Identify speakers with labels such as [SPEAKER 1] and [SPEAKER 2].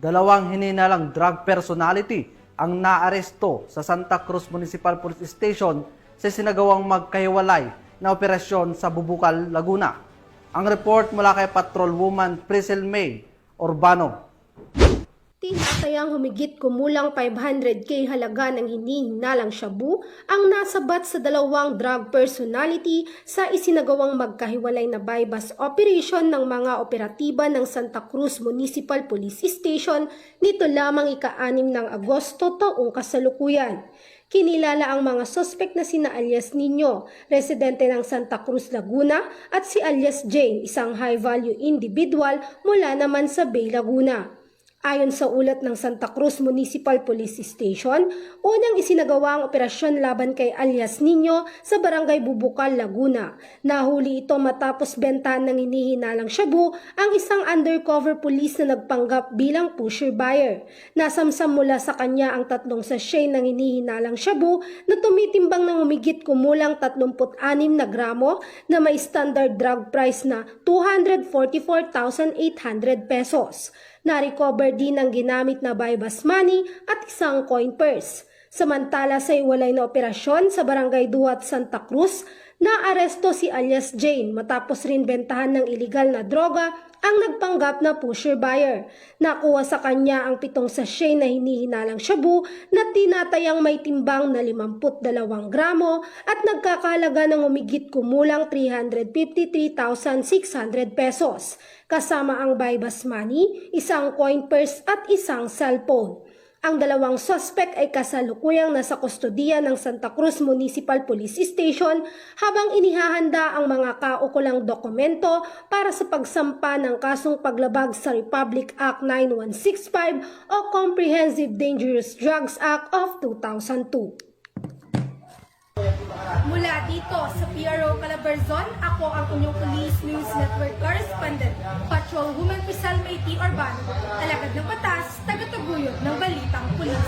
[SPEAKER 1] Dalawang hininalang drug personality ang naaresto sa Santa Cruz Municipal Police Station sa sinagawang magkahiwalay na operasyon sa Bubukal, Laguna. Ang report mula kay Patrolwoman Priscil May Urbano.
[SPEAKER 2] Tinatayang humigit kumulang 500k halaga ng hinihinalang shabu ang nasabat sa dalawang drug personality sa isinagawang magkahiwalay na bypass operation ng mga operatiba ng Santa Cruz Municipal Police Station nito lamang ika-6 ng Agosto taong kasalukuyan. Kinilala ang mga suspect na sina alias Nino, residente ng Santa Cruz, Laguna, at si alias Jane, isang high-value individual mula naman sa Bay, Laguna. Ayon sa ulat ng Santa Cruz Municipal Police Station, unang isinagawa ang operasyon laban kay alias Nino sa Barangay Bubukal, Laguna. Nahuli ito matapos bentahan ng hinihinalang shabu ang isang undercover police na nagpanggap bilang pusher buyer. Nasamsam mula sa kanya ang 3 sachet ng hinihinalang shabu na tumitimbang ng humigit kumulang 36 na gramo na may standard drug price na 244,800 pesos. Na-recover din ang ginamit na bypass money at isang coin purse. Samantala sa iwalay na operasyon sa Barangay Duat, Santa Cruz, naaresto si alias Jane matapos rin bentahan ng iligal na droga ang nagpanggap na pusher buyer. Nakuha sa kanya ang 7 sachet na hinihinalang shabu na tinatayang may timbang na 52 gramo at nagkakahalaga ng humigit kumulang 353,600 pesos. Kasama ang bypass money, isang coin purse at isang cellphone. Ang dalawang suspect ay kasalukuyang nasa kustodiya ng Santa Cruz Municipal Police Station habang inihahanda ang mga kaukulang dokumento para sa pagsampa ng kasong paglabag sa Republic Act 9165 o Comprehensive Dangerous Drugs Act of 2002.
[SPEAKER 3] Mula dito sa PRO Calabarzon, ako ang inyong Police News Network Correspondent, Patrolwoman Priscil May Urbano, alagad ng batas, tagataguyod ng balitang pulis.